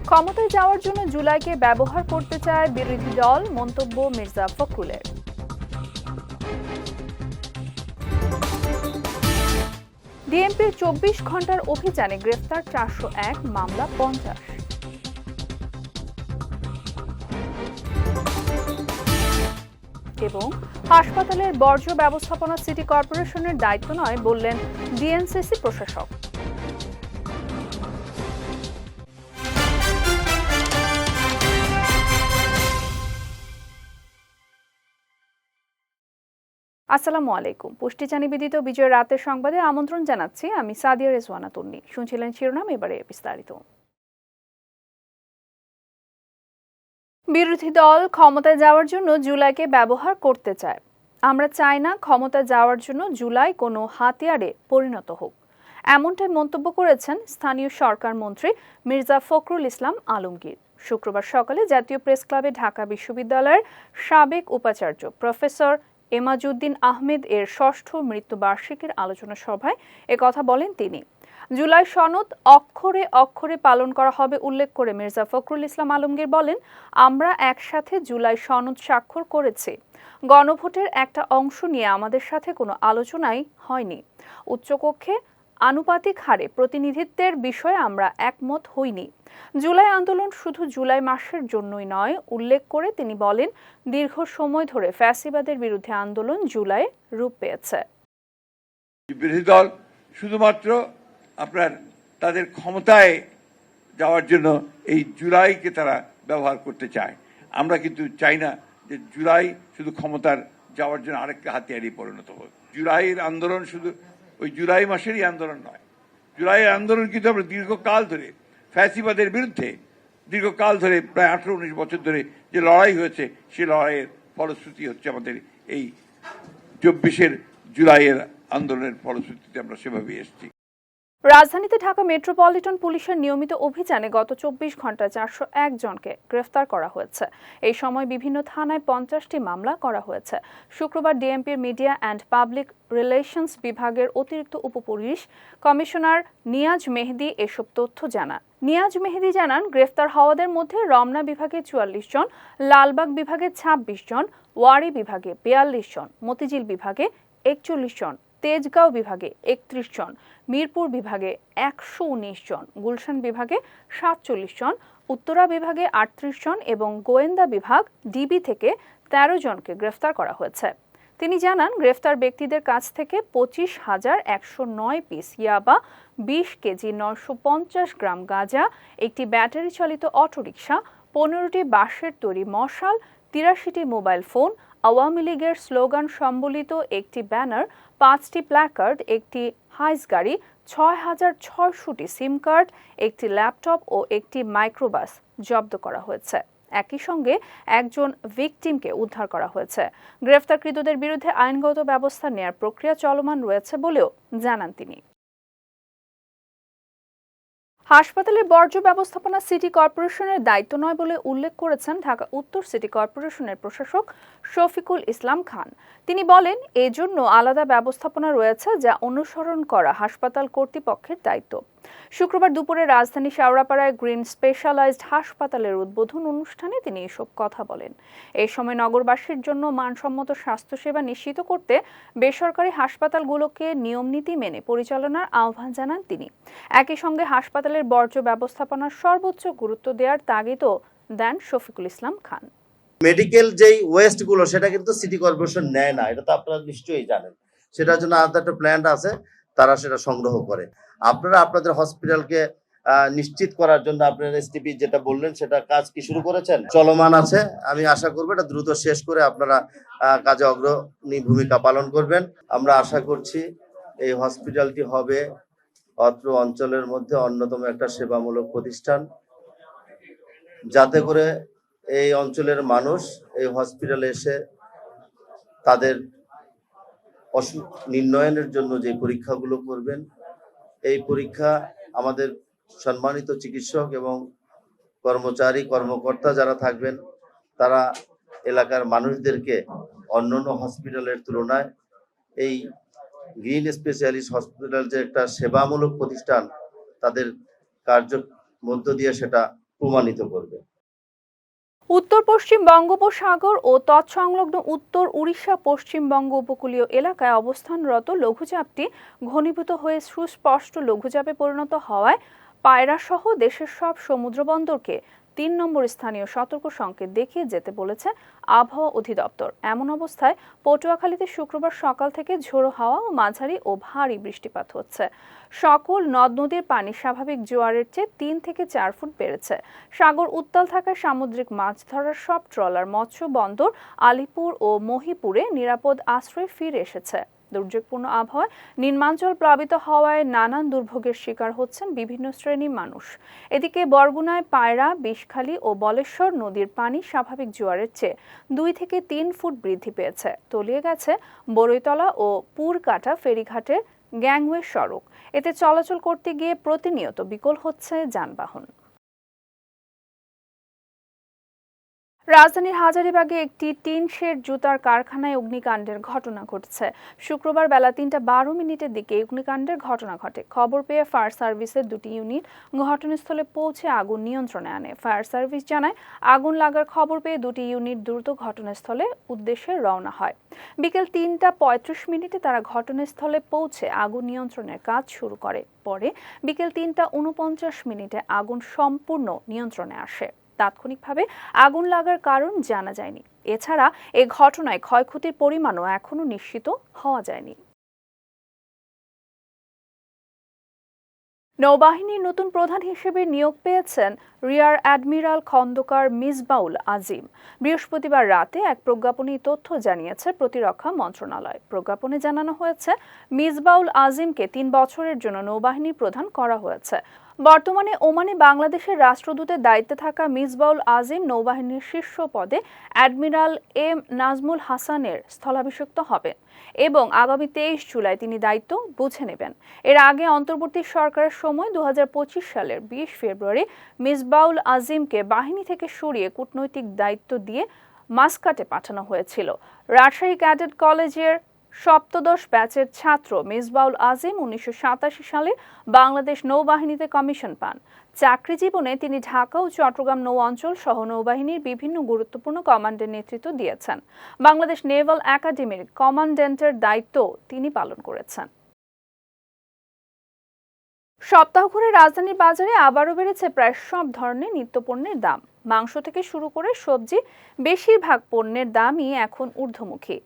ক্ষমতায় যাওয়ার জন্য জুলাইকে ব্যবহার করতে চায় বিরোধী দল, মন্তব্য মির্জা ফখরুলের। ডিএমপির ২৪ ঘন্টার অভিযানে গ্রেফতার ৪০১, মামলা ৫০। এবং হাসপাতালের বর্জ্য ব্যবস্থাপনা সিটি কর্পোরেশনের দায়িত্ব নয় বললেন ডিএনসিসি প্রশাসক। আসসালামু আলাইকুম। পুষ্টিচানী বিদিত বিজয় রাতের সংবাদে আমন্ত্রণ জানাচ্ছি আমি সাদিয়া রেজওয়ানা তন্নি। শুনছিলেন শিরোনাম, এবারে বিস্তারিত। বিরোধী দল ক্ষমতায় যাওয়ার জন্য জুলাইকে ব্যবহার করতে চায়। আমরা চাই না ক্ষমতায় যাওয়ার জন্য জুলাই কোনো হাতিয়ারে পরিণত হোক, এমনটাই মন্তব্য করেছেন স্থানীয় সরকার মন্ত্রী মির্জা ফখরুল ইসলাম আলমগীর। শুক্রবার সকালে জাতীয় প্রেস ক্লাবে ঢাকা বিশ্ববিদ্যালয়ের সাবেক উপাচার্য প্রফেসর এমাজউদ্দিন আহমেদ এর ৬ষ্ঠ মৃত্যুবার্ষিকীর আলোচনা সভায় একথা বলেন তিনি। জুলাই সনদ অক্ষরে অক্ষরে পালন করা হবে উল্লেখ করে মির্জা ফখরুল ইসলাম আলমগীর বলেন, আমরা একসাথে জুলাই সনদ স্বাক্ষর করেছি। গণভোটের একটা অংশ নিয়ে আমাদের সাথে কোনো আলোচনাই হয়নি। উচ্চকক্ষে আনুপাতিক হারে প্রতিনিধিত্বের বিষয়ে আমরা একমত হইনি। জুলাই আন্দোলন শুধু জুলাই মাসের জন্যই নয় উল্লেখ করে তিনি বলেন, দীর্ঘ সময় ধরে ফ্যাসিবাদের বিরুদ্ধে আন্দোলন জুলাই রূপ পেয়েছে। বিরোধী দল শুধুমাত্র আপনার তাদের ক্ষমতায় যাওয়ার জন্য এই জুলাইকে তারা ব্যবহার করতে চায়। আমরা কিন্তু চাই না যে জুলাই শুধু ক্ষমতার যাওয়ার জন্য আরেকটা হাতিয়ারই পরিণত হোক। জুলাইয়ের আন্দোলন শুধু ওই জুলাই মাসেরই আন্দোলন নয়। জুলাইয়ের আন্দোলন কিন্তু আমরা দীর্ঘকাল ধরে ফ্যাসিবাদের বিরুদ্ধে দীর্ঘকাল ধরে প্রায় ১৮-১৯ বছর ধরে যে লড়াই হয়েছে, সেই লড়াইয়ের ফলশ্রুতি হচ্ছে আমাদের এই ২৪ জুলাইয়ের আন্দোলনের ফলশ্রুতিতে আমরা সেভাবেই এসেছি। রাজধানীতে ঢাকা মেট্রোপলিটন পুলিশের নিয়মিত অভিযানে গত ২৪ ঘন্টায় ৪০১ জনকে গ্রেফতার করা হয়েছে। এই সময় বিভিন্ন থানায় ৫০টি মামলা করা হয়েছে। শুক্রবার ডিএমপির মিডিয়া অ্যান্ড পাবলিক রিলেশনস বিভাগের অতিরিক্ত উপপুলিশ কমিশনার নিয়াজ মেহেদি এসব তথ্য জানান। নিয়াজ মেহেদি জানান, গ্রেফতার হওয়াদের মধ্যে রমনা বিভাগে ৪৪ জন, লালবাগ বিভাগে ২৬ জন, ওয়ারী বিভাগে ৪২ জন, মতিঝিল বিভাগে ৪১ জন, তেজগাঁও বিভাগে ৩১ জন, মিরপুর বিভাগে ১১৯ জন, গুলশান বিভাগে ৪৭ জন, উত্তরা বিভাগে ৩৮ জন এবং গোয়েন্দা বিভাগ ডিবি থেকে ১৩ জনকে গ্রেফতার করা হয়েছে। তিনি জানান, গ্রেফতার ব্যক্তিদের কাছ থেকে ২৫,১০৯ পিস ইয়াবা, ২০ কেজি ৯৫০ গ্রাম গাঁজা, একটি ব্যাটারি চালিত অটোরিকশা, ১৫টি বাঁশের তৈরি মশাল, ৮৩টি মোবাইল ফোন, আওয়ামী লীগের স্লোগান সম্বলিত একটি ব্যানার, ৫টি প্ল্যাকার্ড, একটি হাইস গাড়ি, ৬,৬০০টি সিম কার্ড, একটি ল্যাপটপ ও একটি মাইক্রোবাস জব্দ করা হয়েছে। একই সঙ্গে একজন ভিকটিমকে উদ্ধার করা হয়েছে। গ্রেফতারকৃতদের বিরুদ্ধে আইনগত ব্যবস্থা নেয়ার প্রক্রিয়া চলমান রয়েছে বলেও জানান তিনি। হাসপাতালের বর্জ্য ব্যবস্থাপনা সিটি কর্পোরেশনের দায়িত্ব নয় বলে উল্লেখ করেছেন ঢাকা উত্তর সিটি কর্পোরেশনের প্রশাসক শফিকুল ইসলাম খান। তিনি বলেন, এজন্য আলাদা ব্যবস্থাপনা রয়েছে যা অনুসরণ করা হাসপাতাল কর্তৃপক্ষের দায়িত্ব। শুক্রবার দুপুরে রাজধানী শেওড়াপাড়ায় গ্রিন স্পেশালাইজড হাসপাতালের উদ্বোধন অনুষ্ঠানে তিনি এসব কথা বলেন। এই সময় নগরবাসীর জন্য মানসম্মত স্বাস্থ্যসেবা নিশ্চিত করতে বেসরকারি হাসপাতালগুলোকে নিয়মনীতি মেনে পরিচালনার আহ্বান জানান তিনি। একই সঙ্গে হাসপাতালের বর্জ্য ব্যবস্থাপনার সর্বোচ্চ গুরুত্ব দেওয়ার তাগিদও দেন শফিকুল ইসলাম খান। মেডিকেল যেই ওয়েস্ট গুলো সেটা কিন্তু সিটি কর্পোরেশন নেয় না, এটা তো আপনারা নিশ্চয়ই জানেন। সেটার জন্য আলাদা একটা প্ল্যান্ট আছে, তারা সেটা সংগ্রহ করে। আপনারা আপনাদের হসপিটালকে নিশ্চিত করার জন্য আপনার এসটিপি যেটা বললেন সেটা কাজ কি শুরু করেছেন? চলমান আছে। আমি আশা করবো এটা দ্রুত শেষ করে আপনারা কাজে অগ্রণী ভূমিকা পালন করবেন। আমরা আশা করছি এই হসপিটালটি হবে অত্র অঞ্চলের মধ্যে অন্যতম একটা সেবামূলক প্রতিষ্ঠান, যাতে করে এই অঞ্চলের মানুষ এই হসপিটালে এসে তাদের অসুখ নির্ণয়নের জন্য যে পরীক্ষাগুলো করবেন, এই পরীক্ষা আমাদের সম্মানিত চিকিৎসক এবং কর্মকর্তা যারা থাকবেন তারা এলাকার মানুষদেরকে অন্যান্য হসপিটালের তুলনায় এই গ্রিন স্পেশালিস্ট হসপিটাল যে একটা সেবামূলক প্রতিষ্ঠান, তাদের কার্য মধ্য দিয়ে সেটা প্রমাণিত করবে। উত্তর পশ্চিম বঙ্গোপসাগর ও তৎসংলগ্ন উত্তর উড়িষ্যা পশ্চিমবঙ্গ উপকূলীয় এলাকায় অবস্থানরত লঘুচাপটি ঘনীভূত হয়ে সুস্পষ্ট লঘুচাপে পরিণত হওয়ায় পায়রা সহ দেশের সব সমুদ্র বন্দরকে ৩ নম্বর স্থানীয় সতর্ক সংকেত দেখিয়ে যেতে বলেছে আবহাওয়া অধিদপ্তর। এমন অবস্থায় পটুয়াখালীতে শুক্রবার সকাল থেকে ঝোড়ো হাওয়া ও মাঝারি ও ভারী বৃষ্টিপাত হচ্ছে। সকল নদ নদীর পানি স্বাভাবিক জোয়ারের চেয়ে ৩ থেকে ৪ ফুট বেড়েছে। সাগর উত্তাল থাকায় সামুদ্রিক মাছ ধরার সব ট্রলার মৎস্য বন্দর আলিপুর ও মহিপুরে নিরাপদ আশ্রয়ে ফিরে এসেছে। দুর্যোগপূর্ণ আবহাওয়ায় নিম্নাঞ্চল প্লাবিত হওয়ায় নানান দুর্ভোগের শিকার হচ্ছেন বিভিন্ন শ্রেণীর মানুষ। এদিকে বরগুনায় পায়রা, বিষখালী ও বলেশ্বর নদীর পানি স্বাভাবিক জোয়ারের চেয়ে ২ থেকে ৩ ফুট বৃদ্ধি পেয়েছে। তলিয়ে গেছে বরৈতলা ও পুরকাটা ফেরিঘাটের গ্যাংওয়ে সড়ক। এতে চলাচল করতে গিয়ে প্রতিনিয়ত বিকল হচ্ছে যানবাহন। রাজধানীর হাজারীবাগে একটি টিন শেড জুতার কারখানায় অগ্নিকাণ্ডের ঘটনা ঘটেছে। শুক্রবার বেলা ৩:১২ দিকে অগ্নিকাণ্ডের ঘটনা ঘটে। খবর পেয়ে ফায়ার সার্ভিসের ২টি ইউনিট ঘটনাস্থলে পৌঁছে আগুন নিয়ন্ত্রণে আনে। ফায়ার সার্ভিস জানায়, আগুন লাগার খবর পেয়ে ২টি ইউনিট দ্রুত ঘটনাস্থলে উদ্দেশ্যে রওনা হয়। বিকেল ৩:৩৫ তারা ঘটনাস্থলে পৌঁছে আগুন নিয়ন্ত্রণের কাজ শুরু করে। পরে বিকেল ৩:৪৯ আগুন সম্পূর্ণ নিয়ন্ত্রণে আসে। তাৎক্ষণিকভাবে আগুন লাগার কারণ জানা যায়নি। এছাড়া এ ঘটনায় ক্ষয়ক্ষতির পরিমাণও এখনো নিশ্চিত হওয়া যায়নি। নৌবাহিনীর নতুন প্রধান হিসেবে নিয়োগ পেয়েছেন রিয়ার অ্যাডমিরাল খন্দকার মিসবাউল আজিম। বৃহস্পতিবার রাতে এক প্রজ্ঞাপনে তথ্য জানিয়েছে প্রতিরক্ষা মন্ত্রণালয়। প্রজ্ঞাপনে জানানো হয়েছে, মিসবাউল আজিমকে ৩ বছরের জন্য নৌবাহিনীর প্রধান করা হয়েছে। বর্তমানে ওমানে বাংলাদেশের রাষ্ট্রদূতের দায়িত্বে থাকা মিসবাউল আজিম নৌবাহিনীর শীর্ষ পদে অ্যাডমিরাল এম নাজমুল হাসানের স্থলাভিষিক্ত হবেন এবং আগামী ২৩ জুলাই তিনি দায়িত্ব বুঝে নেবেন। এর আগে অন্তর্বর্তী সরকারের সময় ২০২৫ সালের ২০ ফেব্রুয়ারি মিসবাউল আজিমকে বাহিনী থেকে সরিয়ে কূটনৈতিক দায়িত্ব দিয়ে মাস্কাটে পাঠানো হয়েছিল। রাজশাহী ক্যাডেট কলেজের সপ্তদশ ব্যাচের ছাত্র মিসবাউল আজিম ১৯৮৭ সালে বাংলাদেশ নৌবাহিনীতে কমিশন পান। চাকরি জীবনে তিনি ঢাকা ও চট্টগ্রাম নৌ অঞ্চল সহ নৌবাহিনীর বিভিন্ন গুরুত্বপূর্ণ কমান্ডের নেতৃত্ব দিয়েছেন। বাংলাদেশ নেভাল একাডেমির কমান্ড্যান্টের দায়িত্ব তিনি পালন করেছেন। সপ্তাহ ঘুরে রাজধানীর বাজারে আবারও বেড়েছে প্রায় সব ধরনের নিত্যপণ্যের দাম। মাংস থেকে শুরু করে সবজি, বেশিরভাগ পণ্যের দামই এখন ঊর্ধ্বমুখী।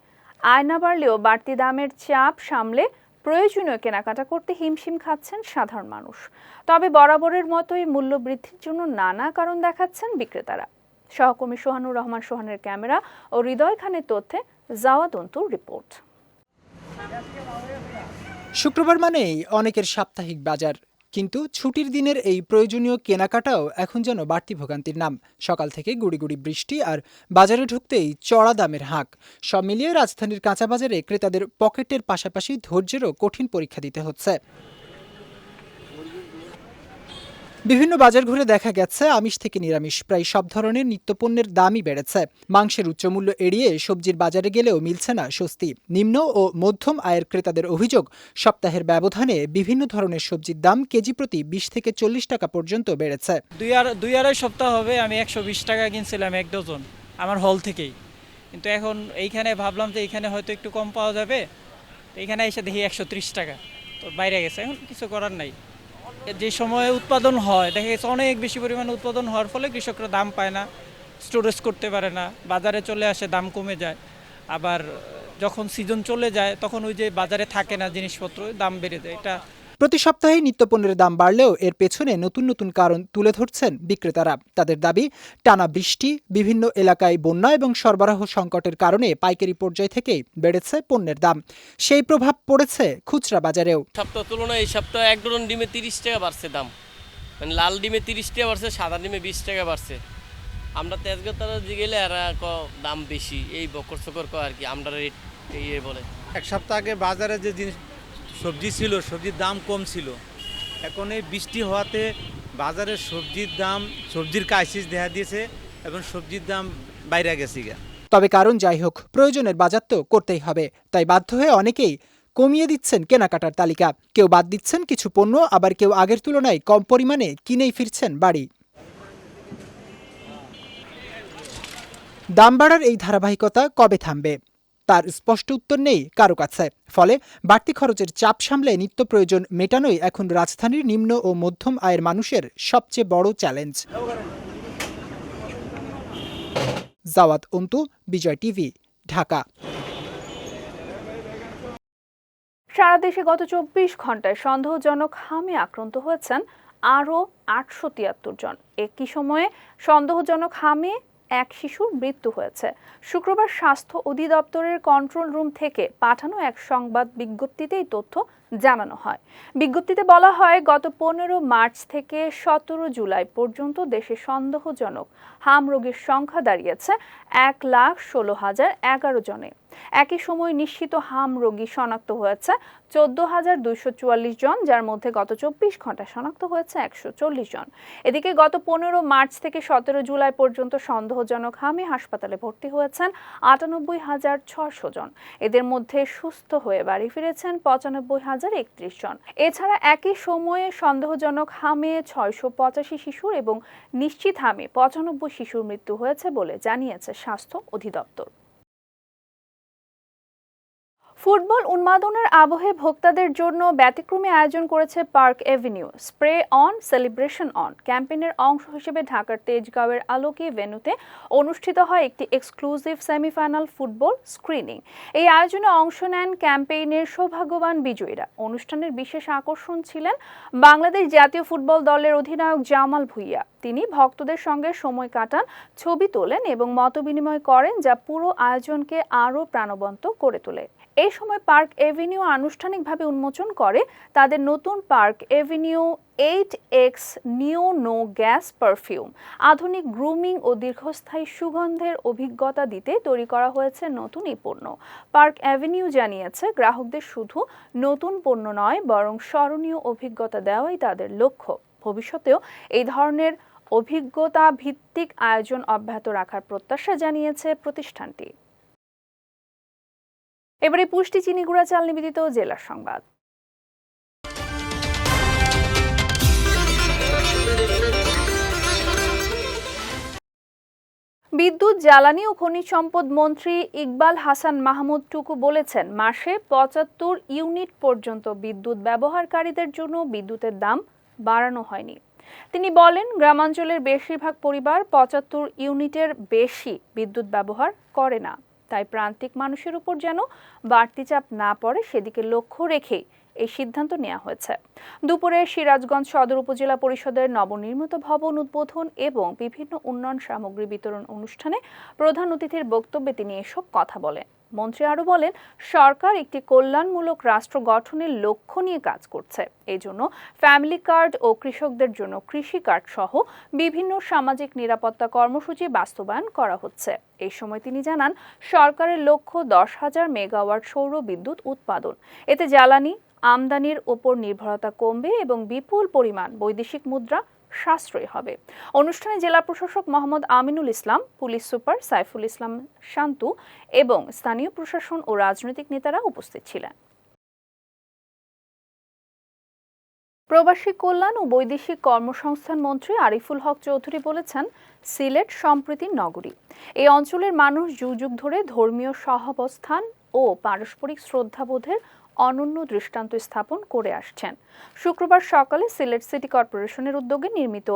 আয় না বাড়লেও বাড়তি দামের চাপ সামলে প্রয়োজনীয় কেনাকাটা করতে হিমশিম খাচ্ছেন সাধারণ মানুষ। তবে বরাবরের মতোই মূল্য বৃদ্ধির জন্য নানা কারণ দেখাচ্ছেন বিক্রেতারা। সহকর্মী সোহানুর রহমান সোহানের ক্যামেরা ও হৃদয় খানের তথ্যে জাওয়াদ অন্তুর রিপোর্ট। শুক্রবার মানেই অনেকের সাপ্তাহিক বাজার, কিন্তু ছুটির দিনের এই প্রয়োজনীয় কেনাকাটাও এখন যেন বাড়তি ভোগান্তির নাম। সকাল থেকে গুড়ি গুড়ি বৃষ্টি আর বাজারে ঢুকতেই চড়া দামের হাঁক। সব মিলিয়ে রাজধানীর কাঁচা বাজারে ক্রেতাদের পকেটের পাশাপাশি ধৈর্যেরও কঠিন পরীক্ষা দিতে হচ্ছে। বিভিন্ন বাজার ঘুরে দেখা গেছে, আমিষ থেকে নিরামিষ প্রায় সব ধরনের নিত্যপণ্যের দামই বেড়েছে। মাংসের উচ্চমূল্য এড়িয়ে সবজির বাজারে গেলেও মিলছে না স্বস্তি। নিম্ন ও মধ্যম আয়ের ক্রেতাদের অভিযোগ, সপ্তাহের ব্যবধানে বিভিন্ন ধরনের সবজির দাম কেজি প্রতি ২০ থেকে ৪০ টাকা পর্যন্ত বেড়েছে। দুই আড়াই সপ্তাহ হবে আমি ১২০ টাকা কিনছিলাম এক ডজন আমার হল থেকেই, কিন্তু এখন এইখানে ভাবলাম যে এইখানে হয়তো একটু কম পাওয়া যাবে, এইখানে এসে দেখি ১৩০ টাকা, তো বাইরে গেছে। এখন কিছু করার নাই, যে সময়ে উৎপাদন হয় দেখা গেছে অনেক বেশি পরিমাণে উৎপাদন হওয়ার ফলে কৃষকরা দাম পায় না, স্টোরেজ করতে পারে না, বাজারে চলে আসে দাম কমে যায়। আবার যখন সিজন চলে যায় তখন ওই যে বাজারে থাকে না জিনিসপত্র, দাম বেড়ে যায়। এটা প্রতি সপ্তাহে নিত্যপণ্যের দাম বাড়লেও এর পেছনে নতুন নতুন কারণ তুলে ধরছেন বিক্রেতারা। তাদের দাবি, টানা বৃষ্টি, বিভিন্ন এলাকায় বন্যা এবং সরবরাহ সংকটের কারণে পাইকারি পর্যায় থেকেই বেড়েছে পণ্যের দাম। সেই প্রভাব পড়েছে খুচরা বাজারেও। সপ্তাহ তুলনায় এই সপ্তাহে এক ডজন ডিমে ৩০ টাকা বাড়ছে দাম, মানে লাল ডিমে ৩০ টাকা বাড়ছে, সাদা ডিমে ২০ টাকা বাড়ছে। আমরা তেজগাঁওতারা গেলে এরা দাম বেশি, এই বকর সকর আর কি আমরা রেট বলে। এক সপ্তাহ আগে বাজারে যে জিনিস সবজি ছিল, সবজির দাম কম ছিল। এখন এই বৃষ্টি হওয়াতে বাজারে সবজির ক্রাইসিস দেখা দিয়েছে এবং সবজির দাম বাইরে গেছে। তবে কারণ যাই হোক, প্রয়োজনের বাজার তো করতেই হবে, তাই বাধ্য হয়ে অনেকেই কমিয়ে দিচ্ছেন কেনাকাটার তালিকা। কেউ বাদ দিচ্ছেন কিছু পণ্য, আবার কেউ আগের তুলনায় কম পরিমাণে কিনেই ফিরছেন বাড়ি। দাম বাড়ার এই ধারাবাহিকতা কবে থামবে তার স্পষ্ট উত্তর নেই কারো কাছে। ফলে বাড়তি খরচের চাপ সামলে নিত্য প্রয়োজন মেটানোই এখন রাজধানীর নিম্ন ও মধ্যম আয়ের মানুষের সবচেয়ে বড় চ্যালেঞ্জ। জাওয়াত অন্তু, বিজয় টিভি, ঢাকা। সারা দেশে গত 24 ঘন্টায় সন্দেহজনক হামে আক্রান্ত হয়েছেন আরও 873 জন। একই সময়ে সন্দেহজনক হামে এক শিশুর মৃত্যু হয়েছে। শুক্রবার স্বাস্থ্য অধিদপ্তরের কন্ট্রোল রুম থেকে পাঠানো এক সংবাদ বিজ্ঞপ্তিতে এই তথ্য জানানো হয়। বিজ্ঞপ্তিতে বলা হয়, গত 15 মার্চ থেকে 17 জুলাই পর্যন্ত দেশে সন্দেহজনক হাম রোগীর সংখ্যা দাঁড়িয়েছে 1,16,011 জনে। একই সময় নিশ্চিত হাম রোগী শনাক্ত হয়েছে 14,244 জন, যার মধ্যে গত 24 ঘন্টায় শনাক্ত হয়েছে 140 জন। এদিকে গত 15 মার্চ থেকে 17 জুলাই পর্যন্ত সন্দেহজনক হামে হাসপাতালে ভর্তি হয়েছেন 98,600 জন। এদের মধ্যে সুস্থ হয়ে বাড়ি ফিরেছেন 95,031 জন। এছাড়া একই সময়ে সন্দেহজনক হামে 685 শিশুর এবং নিশ্চিত হামে 95 শিশুর মৃত্যু হয়েছে বলে জানিয়েছে স্বাস্থ্য অধিদপ্তর। ফুটবল উন্মাদনার আবহে ভোক্তাদের জন্য ব্যতিক্রমী আয়োজন করেছে park avenue. Spray on celebration on ক্যাম্পেইনের অংশ হিসেবে ঢাকার তেজগাঁওয়ের আলোকি ভেন্যুতে অনুষ্ঠিত হয় একটি এক্সক্লুসিভ সেমিফাইনাল ফুটবল স্ক্রিনিং। এই আয়োজনে অংশ নেন ক্যাম্পেইনের সৌভাগ্যবান বিজয়ীরা। অনুষ্ঠানের বিশেষ আকর্ষণ ছিলেন বাংলাদেশ জাতীয় ফুটবল দলের অধিনায়ক জামাল ভুঁইয়া। তিনি ভক্তদের সঙ্গে সময় কাটান, ছবি তোলেন এবং মতবিনিময় করেন, যা পুরো আয়োজনকে আরও প্রাণবন্ত করে তোলে। এই সময় পার্ক এভিনিউ আনুষ্ঠানিকভাবে উন্মোচন করে তাদের নতুন পার্ক এভিনিউ 8X নিও নো গ্যাস পারফিউম। আধুনিক গ্রুমিং ও দীর্ঘস্থায়ী সুগন্ধের অভিজ্ঞতা দিতে তৈরি করা হয়েছে নতুন এই পণ্য। পার্ক এভিনিউ জানিয়েছে, গ্রাহকদের শুধু নতুন পণ্য নয়, বরং স্মরণীয় অভিজ্ঞতা দেওয়াই তাদের লক্ষ্য। ভবিষ্যতেও এই ধরনের অভিজ্ঞতা ভিত্তিক আয়োজন অব্যাহত রাখার প্রত্যাশা জানিয়েছে প্রতিষ্ঠানটি। এবারে পুষ্টি চিনি গুঁড়া চাল নিবেদিত জেলার সংবাদ। বিদ্যুৎ, জ্বালানি ও খনিজ সম্পদ মন্ত্রী ইকবাল হাসান মাহমুদ টুকু বলেছেন, মাসে 75 ইউনিট পর্যন্ত বিদ্যুৎ ব্যবহারকারীদের জন্য বিদ্যুতের দাম বাড়ানো হয়নি। তিনি বলেন, গ্রামাঞ্চলের বেশিরভাগ পরিবার 75 ইউনিটের বেশি বিদ্যুৎ ব্যবহার করে না। তাই প্রান্তিক মানুষের উপর যেন বাড়তি চাপ না পড়ে সেদিকে লক্ষ্য রেখেই এই সিদ্ধান্ত নেওয়া হয়েছে। দুপুরে সিরাজগঞ্জ সদর উপজেলা পরিষদের নবনির্মিত ভবন উদ্বোধন এবং বিভিন্ন উন্নয়ন সামগ্রী বিতরণ অনুষ্ঠানে প্রধান অতিথির বক্তব্যে তিনি এসব কথা বলেন। মন্ত্রী আরও বলেন, সরকার একটি কল্যাণমূলক রাষ্ট্র গঠনের লক্ষ্য নিয়ে কাজ করছে। এই জন্য ফ্যামিলি কার্ড ও কৃষকদের জন্য কৃষি কার্ড সহ বিভিন্ন সামাজিক নিরাপত্তা কর্মসূচি বাস্তবায়ন করা হচ্ছে। এই সময় তিনি জানান, সরকারের লক্ষ্য 10,000 মেগাওয়াট সৌর বিদ্যুৎ উৎপাদন। এতে জ্বালানি আমদানির ওপর নির্ভরতা কমবে এবং বিপুল পরিমাণ বৈদেশিক মুদ্রা সাশ্রয় হবে। অনুষ্ঠানে জেলা প্রশাসক মোহাম্মদ আমিনুল ইসলাম, পুলিশ সুপার সাইফুল ইসলাম শান্তু এবং স্থানীয় প্রশাসন ও রাজনৈতিক নেতারা উপস্থিত ছিলেন। প্রবাসী কল্যাণ ও বৈদেশিক কর্মসংস্থান মন্ত্রী আরিফুল হক চৌধুরী বলেছেন, সিলেট সম্প্রীতির নগরী। এই অঞ্চলের মানুষ যুগ যুগ ধরে ধর্মীয় সহাবস্থান ও পারস্পরিক শ্রদ্ধাবোধের অনন্য দৃষ্টান্ত স্থাপন করে আসছেন। শুক্রবার সকালে সিলেট সিটি কর্পোরেশনের উদ্যোগে নির্মিত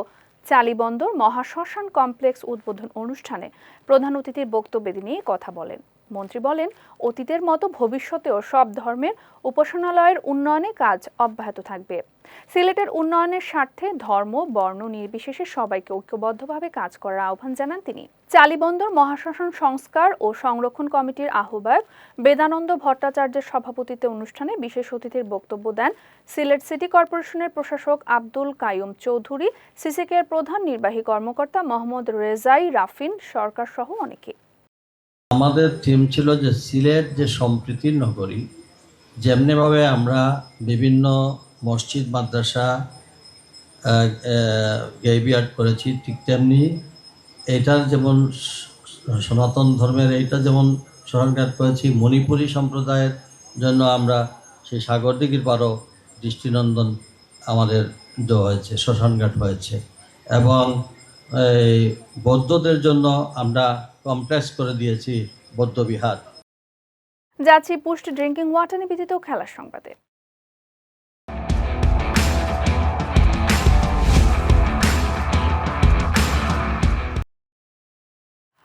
চালিবন্দর মহাশ্মশান কমপ্লেক্স উদ্বোধন অনুষ্ঠানে প্রধান অতিথির বক্তব্যে তিনি কথা বলেন। মন্ত্রী বলেন, অতীতের মতো ভবিষ্যতেও সব ধর্মের উপাসনালয়ের উন্নয়নে কাজ অব্যাহত থাকবে। সিলেটের উন্নয়নের স্বার্থে ধর্ম বর্ণ নির্বিশেষে সবাইকে ঐক্যবদ্ধভাবে কাজ করার আহ্বান জানান তিনি। চালিবন্দর মহাশ্মশান সংস্কার ও সংরক্ষণ কমিটির আহ্বায়ক বেদানন্দ ভট্টাচার্যের সভাপতিত্বে অনুষ্ঠানে বিশেষ অতিথির বক্তব্য দেন সিলেট সিটি কর্পোরেশনের প্রশাসক আব্দুল কাইয়ুম চৌধুরী, সিসিকের প্রধান নির্বাহী কর্মকর্তা মোহাম্মদ রেজাই রাফিন সরকার সহ অনেকে। আমাদের থিম ছিল যে সিলেট যে সম্প্রীতির নগরী, যেমনিভাবে আমরা বিভিন্ন মসজিদ মাদ্রাসা গ্রেভিয়ার্ড করেছি, ঠিক তেমনি এটার যেমন সনাতন ধর্মের এইটা যেমন শ্মশানঘাট করেছি, মণিপুরী সম্প্রদায়ের জন্য আমরা সেই সাগরদিঘির পাড়ও দৃষ্টিনন্দন আমাদের হয়েছে, শ্মশানঘাট হয়েছে, এবং এই বৌদ্ধদের জন্য আমরা কমপ্লেক্স করে দিয়েছি বৌদ্ধবিহার। যাচ্ছি পুষ্ট ড্রিঙ্কিং ওয়াটার নিবেদিত খেলার সংবাদে।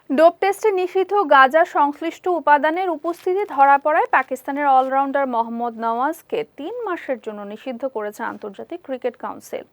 ডোপ টেস্টে নিষিদ্ধ গাঁজা সংশ্লিষ্ট উপাদানের উপস্থিতি ধরা পড়ায় পাকিস্তানের অলরাউন্ডার মোহাম্মদ নওয়াজকে 3 মাসের জন্য নিষিদ্ধ করেছে আন্তর্জাতিক ক্রিকেট কাউন্সিল।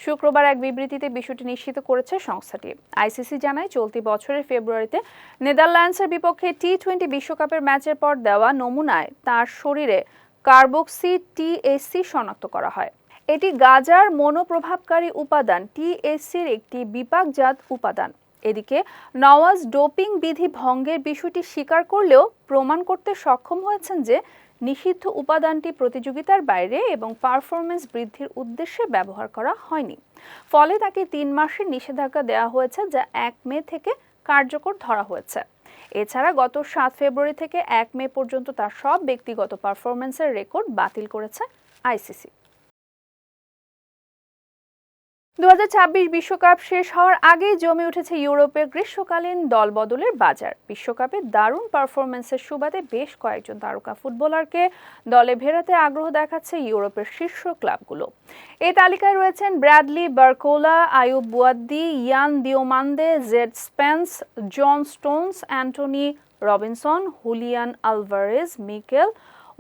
শুক্রবার এক বিবৃতিতে বিষয়টি নিশ্চিত করেছে সংস্থাটি। আইসিসি জানায়, চলতি বছরের ফেব্রুয়ারিতে নেদারল্যান্ডসের বিপক্ষে টি-20 বিশ্বকাপের ম্যাচের পর দেওয়া নমুনায় তার শরীরে কার্বক্সি টিএসসি শনাক্ত করা হয়। এটি গাঁজার মনোপ্রভাবকারী উপাদান টিএসসির একটি বিপাকজাত উপাদান। এদিকে নওয়াজ ডোপিং বিধি ভঙ্গের বিষয়টি স্বীকার করলেও প্রমাণ করতে সক্ষম হয়েছেন যে নিষিদ্ধ উপাদানটি প্রতিযোগিতার বাইরে এবং পারফরমেন্স বৃদ্ধির উদ্দেশ্যে ব্যবহার করা হয়নি। ফলে তাকে 3 মাসের নিষেধাজ্ঞা দেওয়া হয়েছে, যা 1 মে থেকে কার্যকর ধরা হয়েছে। এছাড়া গত 7 ফেব্রুয়ারি থেকে 1 মে পর্যন্ত তার সব ব্যক্তিগত পারফরমেন্সের রেকর্ড বাতিল করেছে আইসিসি। 2026 বিশ্বকাপ শেষ হওয়ার আগেই জমে উঠেছে ইউরোপের গ্রীষ্মকালীন দলবদলের বাজার। বিশ্বকাপে দারুণ পারফরমেন্সের সুবাদে বেশ কয়েকজন তারকা ফুটবলারকে দলে ফেরাতে আগ্রহ দেখাচ্ছে ইউরোপের শীর্ষ ক্লাবগুলো। এই তালিকায় রয়েছেন Bradley Barcola, Ayyoub Bouaddi, Yan Diomande, Jed Spence, John Stones, Anthony Robinson, Julian Alvarez, Mikel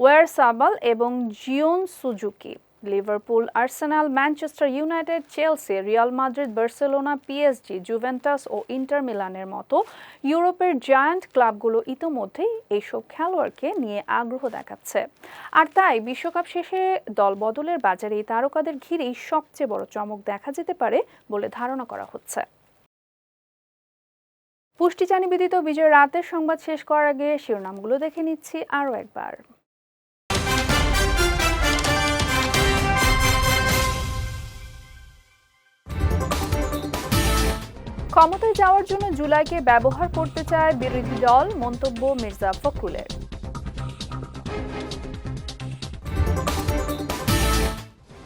Oyarzabal এবং Zion Suzuki. Liverpool, Arsenal, Manchester United, Chelsea, Real Madrid, Barcelona, PSG, Juventus ও ইন্টার মিলানের মতো ইউরোপের জায়ান্ট ক্লাবগুলো ইতোমধ্যেই এইসব খেলোয়াড়কে নিয়ে আগ্রহ দেখাচ্ছে। আর তাই বিশ্বকাপ শেষে দলবদলের বাজারে এই তারকাদের ঘিরেই সবচেয়ে বড় চমক দেখা যেতে পারে বলে ধারণা করা হচ্ছে। পুষ্টিচা নিবেদিত বিজয় রাতের সংবাদ শেষ করার আগে শিরোনামগুলো দেখে নিচ্ছি আরও একবার। ক্ষমতায় যাওয়ার জন্য জুলাইকে ব্যবহার করতে চায় বিরোধী দল, মন্তব্য মির্জা ফখরুলের।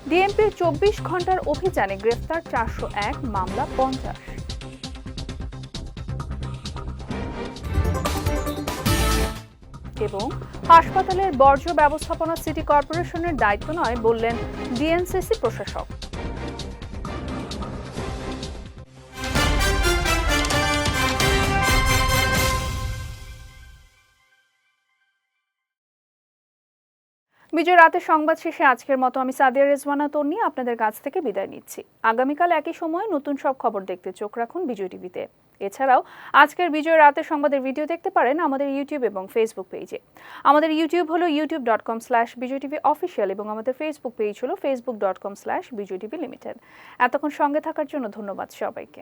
ডিএমপির 24 ঘন্টার অভিযানে গ্রেফতার 401, মামলা 50। এবং হাসপাতালের বর্জ্য ব্যবস্থাপনা সিটি কর্পোরেশনের দায়িত্ব নয় বললেন ডিএনসিসি প্রশাসক। বিজয় রাতের সংবাদ শেষে আজকের মতো আমি সাদিয়া রেজওয়ানা তন্নি আপনাদের কাছ থেকে বিদায় নিচ্ছি। আগামীকাল একই সময়ে নতুন সব খবর দেখতে চোখ রাখুন বিজয় টিভিতে। এছাড়াও আজকের বিজয় রাতের সংবাদের ভিডিও দেখতে পারেন আমাদের ইউটিউব এবং ফেসবুক পেজে। আমাদের ইউটিউব হলো youtube.com/bijytvofficial এবং আমাদের ফেসবুক পেজ হলো facebook.com/bijytvlimited। এতক্ষণ সঙ্গে থাকার জন্য ধন্যবাদ সবাইকে।